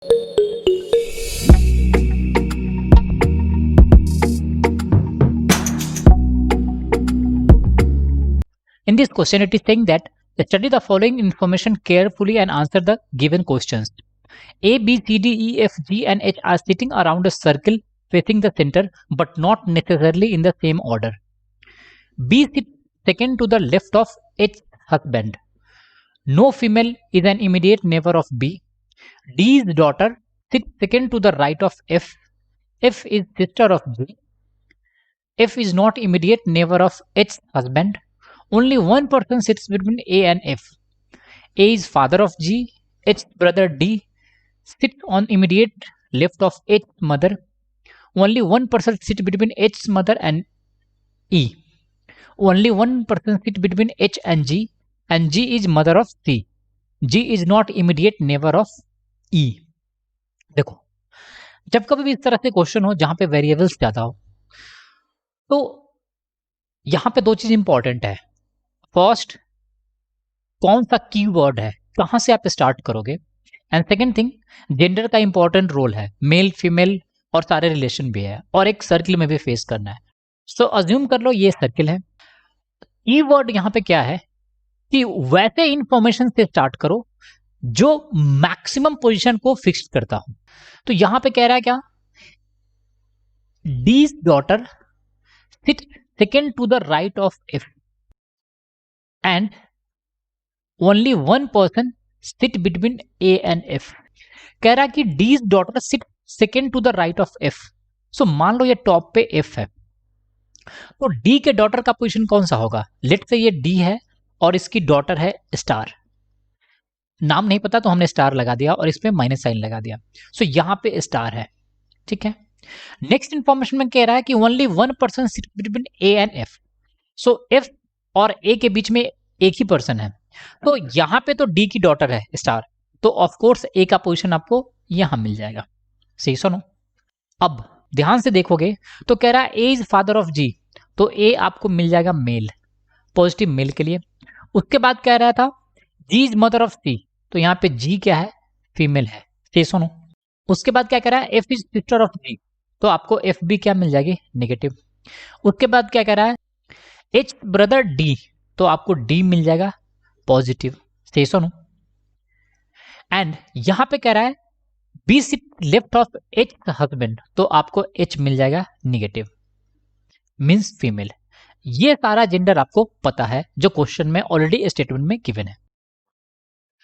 In this question, it is saying that study the following information carefully and answer the given questions. A, B, C, D, E, F, G, and H are sitting around a circle facing the center, but not necessarily in the same order. B sits second to the left of H's husband. No female is an immediate neighbor of B. D's daughter sits second to the right of F. F is sister of G. F is not immediate neighbor of H's husband. Only one person sits between A and F. A is father of G. H's brother D sits on immediate left of H's mother. Only one person sits between H's mother and E. Only one person sits between H and G is mother of C. G is not immediate neighbor of E. देखो, जब कभी भी इस तरह से question हो जहां पे वेरिएबल्स ज्यादा हो, तो यहां पे दो चीज इंपॉर्टेंट है. फर्स्ट, कौन सा कीवर्ड है, कहां से आप स्टार्ट करोगे, एंड सेकेंड थिंग, जेंडर का इंपॉर्टेंट रोल है. मेल फीमेल और सारे रिलेशन भी है, और एक सर्किल में भी फेस करना है. सो अज्यूम कर लो ये सर्किल है. कीवर्ड यहां पे क्या है कि वैसे इंफॉर्मेशन से स्टार्ट करो जो मैक्सिमम पोजीशन को फिक्स करता हूं. तो यहां पे कह रहा है क्या, D's daughter sit second to the right of F and only one person sit between A and F. कह रहा है कि D's daughter sit second to the right of F. So मान लो ये टॉप पे एफ है, तो डी के डॉटर का पोजीशन कौन सा होगा. लेट से ये डी है और इसकी डॉटर है स्टार. नाम नहीं पता तो हमने स्टार लगा दिया और इसमें माइनस साइन लगा दिया. सो यहां पे स्टार है. ठीक है. नेक्स्ट इंफॉर्मेशन में कह रहा है कि only one person sit between A and F. So F और ए के बीच में एक ही पर्सन है, तो यहां पे तो डी की डॉटर है स्टार, तो ऑफ कोर्स ए का पोजीशन आपको यहां मिल जाएगा. सही सुनो. अब ध्यान से देखोगे तो कह रहा है ए इज फादर ऑफ जी, तो ए आपको मिल जाएगा मेल, पॉजिटिव मेल के लिए. उसके बाद कह रहा था जी इज मदर ऑफ सी, तो यहाँ पे जी क्या है, फीमेल है. सही सुनो. उसके बाद क्या कह रहा है, एफ इज सिस्टर ऑफ जी, तो आपको एफ भी क्या मिल जाएगी, नेगेटिव. उसके बाद क्या कह रहा है, एच ब्रदर डी, तो आपको डी मिल जाएगा पॉजिटिव. सही सुनो. एंड यहां पे कह रहा है B sit left of H husband, तो आपको एच मिल जाएगा नेगेटिव, मीन्स फीमेल. ये सारा जेंडर आपको पता है जो क्वेश्चन में ऑलरेडी स्टेटमेंट में गिवन है.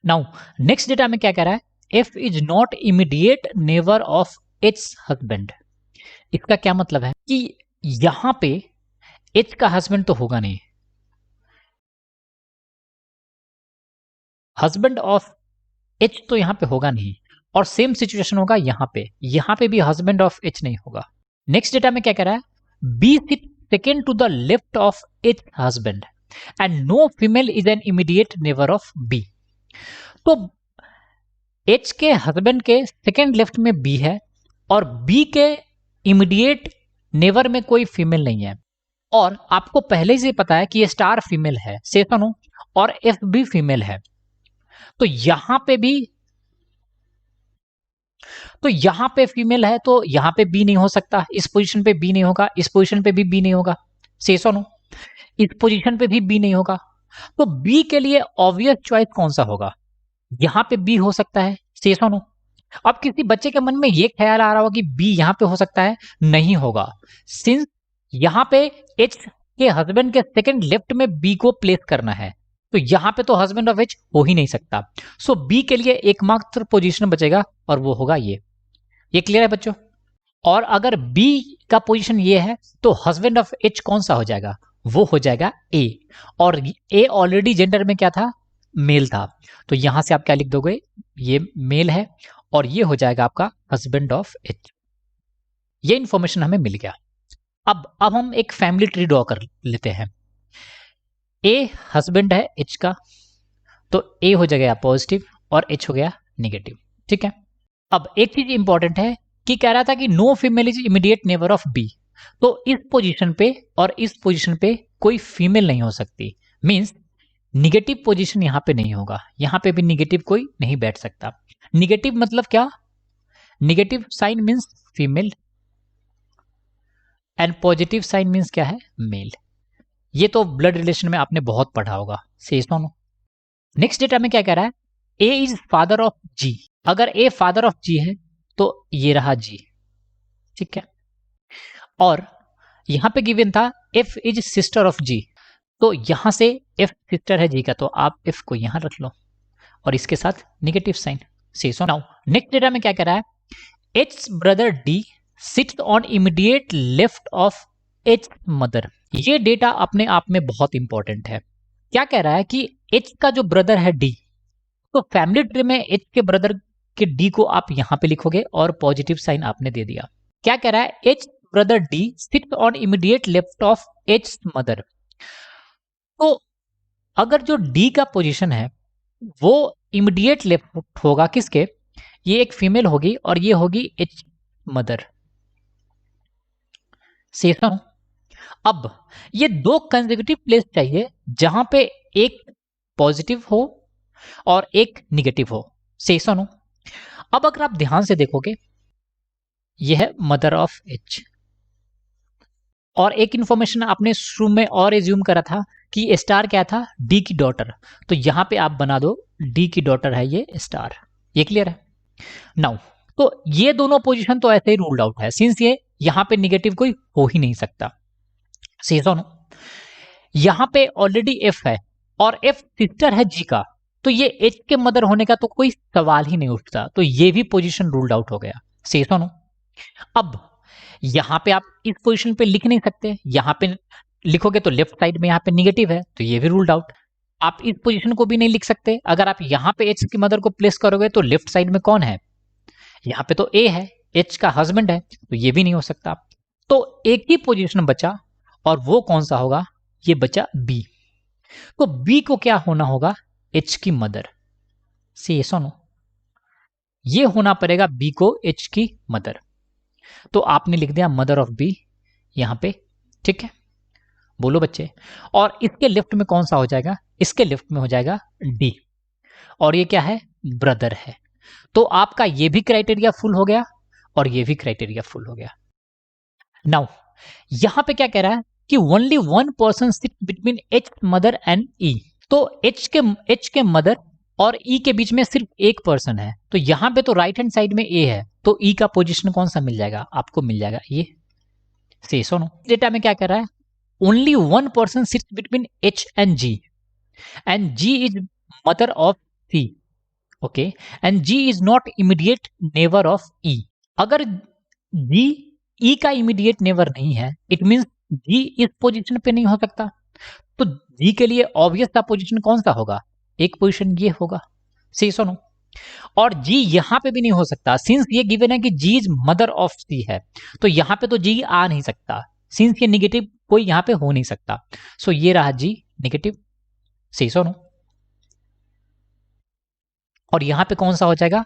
नाउ नेक्स्ट डेटा में क्या कह रहा है, F is not immediate neighbour of H husband. इसका क्या मतलब है कि यहां पे एच का हस्बैंड तो होगा नहीं, हस्बैंड ऑफ एच तो यहां पे होगा नहीं, और सेम सिचुएशन होगा यहां पे भी हस्बैंड ऑफ एच नहीं होगा. नेक्स्ट डेटा में क्या कह रहा है, B sit second to the left of H husband and no female is an immediate neighbour of B. तो एच के हस्बैंड के सेकेंड लेफ्ट में बी है और बी के इमीडिएट नेबर में कोई फीमेल नहीं है, और आपको पहले से पता है कि ये स्टार फीमेल है, सेशन हो, और एफ भी फीमेल है. तो यहां पे फीमेल है, तो यहां पे बी नहीं हो सकता, इस पोजीशन पे बी नहीं होगा, इस पोजीशन पे भी बी नहीं होगा. सेशन हो, इस पोजीशन पे भी बी नहीं होगा. तो बी के लिए ऑब्वियस चॉइस कौन सा होगा, यहां पे बी हो सकता है. सेशन हो. अब किसी बच्चे के मन में ये ख्याल आ रहा होगा कि बी यहां पे हो सकता है, नहीं होगा, सिंस यहां पे एच के हस्बैंड के सेकंड लेफ्ट में बी को प्लेस करना है, तो यहां पे तो हस्बैंड ऑफ एच हो ही नहीं सकता. सो बी के लिए एकमात्र पोजीशन बचेगा और वो होगा ये क्लियर है बच्चों. और अगर बी का पोजीशन ये है तो हस्बैंड ऑफ एच कौन सा हो जाएगा, वो हो जाएगा ए, और ए ऑलरेडी जेंडर में क्या था, मेल था, तो यहां से आप क्या लिख दोगे, ये मेल है और ये हो जाएगा आपका हस्बैंड ऑफ एच. ये इंफॉर्मेशन हमें मिल गया. अब हम एक फैमिली ट्री ड्रॉ कर लेते हैं. ए हस्बैंड है एच का, तो ए हो जाएगा पॉजिटिव और एच हो गया नेगेटिव. ठीक है. अब एक चीज इंपॉर्टेंट है कि कह रहा था कि no female is immediate neighbour of B, तो इस पोजीशन पे और इस पोजीशन पे कोई फीमेल नहीं हो सकती, मींस निगेटिव पोजीशन यहां पे नहीं होगा, यहां पे भी निगेटिव कोई नहीं बैठ सकता. निगेटिव मतलब क्या, negative sign means female and positive sign means क्या है, मेल। ये तो ब्लड रिलेशन में आपने बहुत पढ़ा होगा, से सुनो। नेक्स्ट डेटा में क्या कह रहा है, ए इज फादर ऑफ जी। अगर ए फादर ऑफ जी है तो ये रहा जी, ठीक है। और यहां पे गिवन था एफ इज सिस्टर ऑफ जी, तो यहां से एफ सिस्टर है जी का, तो आप एफ को यहां रख लो और इसके साथ नेगेटिव साइन, से सो। नाउ नेक्स्ट डेटा में क्या कह रहा है, H brother D sits on immediate left of H mother. ये डेटा अपने आप में बहुत इंपॉर्टेंट है। क्या कह रहा है कि एच का जो ब्रदर है डी, तो फैमिली ट्री में एच के ब्रदर के डी को आप यहां पे लिखोगे और पॉजिटिव साइन आपने दे दिया। क्या कह रहा है, H brother D sits on immediate left of H mother. तो अगर जो डी का पोजीशन है वो इमीडिएट लेफ्ट होगा किसके, ये एक फीमेल होगी और ये होगी एच मदर, सेफ हूं। अब ये दो कंसेक्यूटिव प्लेस चाहिए जहां पे एक पॉजिटिव हो और एक निगेटिव हो, सेशन हो। अब अगर आप ध्यान से देखोगे, यह है मदर ऑफ एच, और एक इंफॉर्मेशन आपने शुरू में और एज्यूम करा था कि स्टार क्या था, डी की डॉटर, तो यहां पे आप बना दो डी की डॉटर है ये स्टार। ये क्लियर है नाउ। तो ये दोनों पोजीशन तो ऐसे ही रूल्ड आउट है, सिंस ये यहां पे निगेटिव कोई हो ही नहीं सकता, सीजन। यहां पे ऑलरेडी एफ है और एफ सिस्टर है जी का, तो ये एच के मदर होने का तो कोई सवाल ही नहीं उठता, तो ये भी पोजीशन रूल्ड आउट हो गया, सेशन। अब यहां पे आप इस पोजीशन पे लिख नहीं सकते, यहां पे लिखोगे तो लेफ्ट साइड में यहां पे निगेटिव है, तो ये भी रूल्ड आउट। आप इस पोजीशन को भी नहीं लिख सकते, अगर आप यहां पे एच की मदर को प्लेस करोगे तो लेफ्ट साइड में कौन है, यहां पे तो ए है, एच का हस्बैंड है, तो ये भी नहीं हो सकता। तो एक ही पोजीशन बचा और वो कौन सा होगा, ये बचा बी। तो बी को क्या होना होगा, एच की मदर, से सुनो, ये होना पड़ेगा बी को एच की मदर। तो आपने लिख दिया मदर ऑफ बी यहां पे, ठीक है, बोलो बच्चे। और इसके लेफ्ट में कौन सा हो जाएगा, इसके लेफ्ट में हो जाएगा डी, और ये क्या है, ब्रदर है। तो आपका ये भी क्राइटेरिया फुल हो गया और ये भी क्राइटेरिया फुल हो गया। नाउ यहां पे क्या कह रहा है कि only one person sit between H mother and E. तो एच के मदर और ई के बीच में सिर्फ एक पर्सन है, तो यहां पे तो राइट हैंड साइड में ए है, तो ई का पोजीशन कौन सा मिल जाएगा, आपको मिल जाएगा ये, से सुनो। डेटा में क्या कह रहा है, only one person sit between H and G is mother of C, okay, and G is not immediate neighbour of E. अगर जी ई का इमीडिएट नेबर नहीं है, इट मींस जी इस पोजीशन पे नहीं हो सकता, तो जी के लिए ऑब्वियस सा पोजीशन कौन सा होगा, एक पोजीशन ये होगा, सी सुनो। और जी यहां पे भी नहीं हो सकता, सिंस ये गिवन है कि जी इज मदर ऑफ सी है, तो यहां पे तो जी आ नहीं सकता, सिंस ये निगेटिव कोई यहां पे हो नहीं सकता, सो ये रहा जी निगेटिव, सी सुनो। और यहां पे कौन सा हो जाएगा,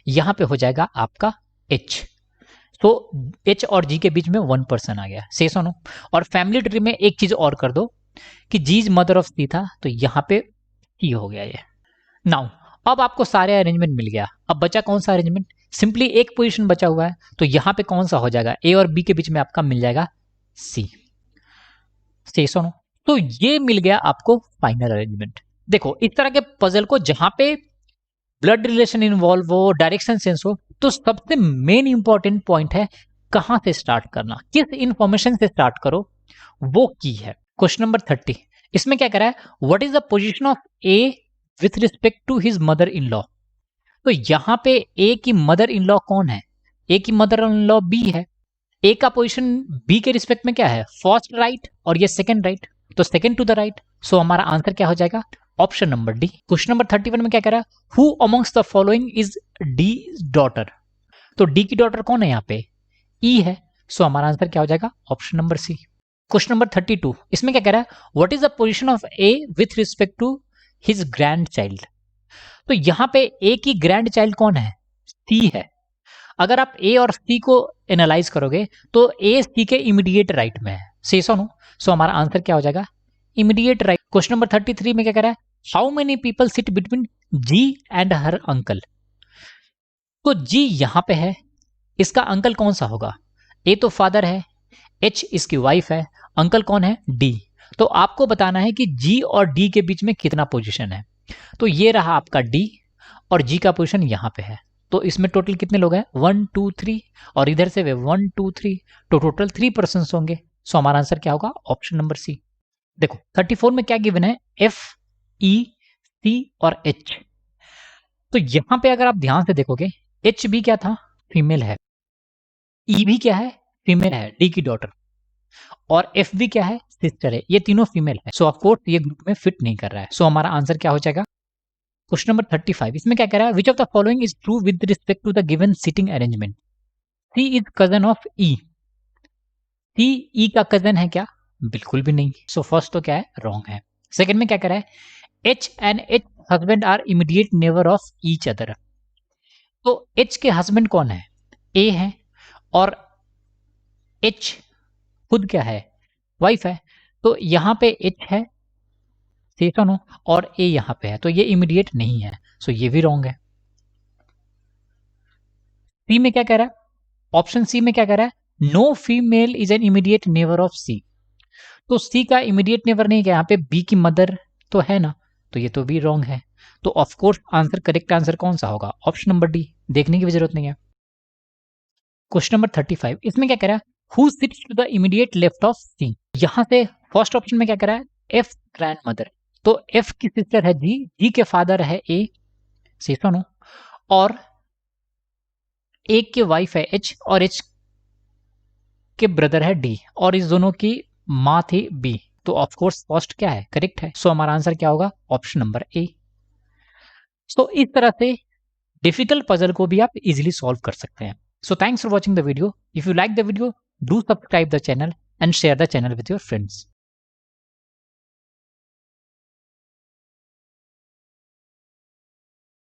यहां पे हो जाएगा आपका एच, तो एच और जी के बीच में वन पर्सन आ गया, से सुनो। और फैमिली ट्री में एक चीज और कर दो कि जी इज मदर ऑफ सी था, तो यहां पे सी हो गया ये। नाउ अब आपको सारे अरेंजमेंट मिल गया, अब बचा कौन सा अरेंजमेंट, सिंपली एक पोजीशन बचा हुआ है, तो यहां पे कौन सा हो जाएगा, ए और बी के बीच में आपका मिल जाएगा सी, से सुनो। तो ये मिल गया आपको फाइनल अरेंजमेंट। देखो इस तरह के पजल को जहां पे ब्लड रिलेशन इन्वॉल्व हो, डायरेक्शन सेंस हो, तो सबसे मेन इंपॉर्टेंट पॉइंट है कहां से स्टार्ट करना, किस इंफॉर्मेशन से स्टार्ट करो, वो की है। क्वेश्चन नंबर 30, इसमें क्या कह रहा है, what is the position of A with respect to his mother in law. तो यहां पे ए की मदर इन लॉ कौन है, ए की मदर इन लॉ बी है, ए का पोजीशन बी के रिस्पेक्ट में क्या है, फर्स्ट राइट और ये सेकंड राइट, तो सेकंड टू द राइट, सो हमारा आंसर क्या हो जाएगा, option number D. Question number 31 में क्या कह रहा है, who amongst the following is D daughter. तो डी की डॉटर कौन है यहाँ पे, ई है, सो हमारा आंसर क्या हो जाएगा, option number C. Question number 32, इसमें क्या कह रहा है, what is the position of A with respect to his grandchild. तो यहां पे ए की ग्रैंड चाइल्ड कौन है, सी है। अगर आप ए और सी को एनालाइज करोगे तो ए सी के इमीडिएट राइट में है, से सुनो, सो हमारा आंसर क्या हो जाएगा, इमीडिएट राइट। क्वेश्चन नंबर 33 में क्या कह रहा है, how many people sit between ji and her uncle. तो जी यहां पे है, इसका अंकल कौन सा होगा? ए तो फादर है, एच इसकी वाइफ है, अंकल कौन है? डी। तो आपको बताना है कि जी और डी के बीच में कितना पोजीशन है। तो ये रहा आपका डी और जी का पोजीशन यहाँ पे है। तो इसमें टोटल कितने लोग हैं? 1 2 3 और इधर से वे 1 2 3, तो टोटल 3 पर्सन होंगे। सो हमारा आंसर क्या होगा? Option number C. देखो 34 में क्या गिवन है? एफ, ई, सी और एच। तो यहां पे अगर आप ध्यान से देखोगे, एच भी क्या था? फीमेल है। ई भी क्या है? फीमेल है, डी की डॉटर। और एफ भी क्या है? सिस्टर है। ये तीनों फीमेल है। सो ऑफ कोर्स ये ग्रुप में फिट नहीं कर रहा है। सो हमारा आंसर क्या हो जाएगा? क्वेश्चन नंबर 35, इसमें क्या कह रहा है? Which of the following is true with respect to the given seating arrangement? C is cousin of E. C E का कजन है क्या? बिल्कुल भी नहीं। सो फर्स्ट तो क्या है? रॉन्ग है। सेकंड में क्या कह रहा है? H and H husband are immediate neighbour of each other. तो एच के हस्बैंड कौन है? ए है, और एच खुद क्या है? वाइफ है। तो यहां पे एच है, से सुनो, और ए यहां पे है, तो ये इमीडिएट नहीं है। सो ये भी रॉन्ग है। सी में क्या कह रहा है? ऑप्शन सी में क्या कह रहा है? No female is an immediate neighbour of C. तो सी का इमीडिएट नेबर नहीं है, यहाँ पे बी की मदर तो है ना, तो ये तो भी रॉन्ग है। तो of course answer, correct answer कौन सा होगा? Option number D. देखने की भी जरूरत नहीं है। क्वेश्चन नंबर 35, इसमें क्या कह रहा है? Who sits to the immediate left of C. यहां से फर्स्ट ऑप्शन में क्या कह रहा है? F grandmother. तो एफ की सिस्टर है जी, जी के फादर है ए, से सुनो, और ए के वाइफ है एच, और एच के ब्रदर है डी, और इस दोनों की माँ थी बी। तो ऑफ कोर्स फर्स्ट क्या है? करेक्ट है। सो हमारा आंसर क्या होगा? Option number A. सो इस तरह से डिफिकल्ट पजल को भी आप इजीली सॉल्व कर सकते हैं। So thanks for watching the video. If you like the video, do subscribe the channel and share the channel with your friends.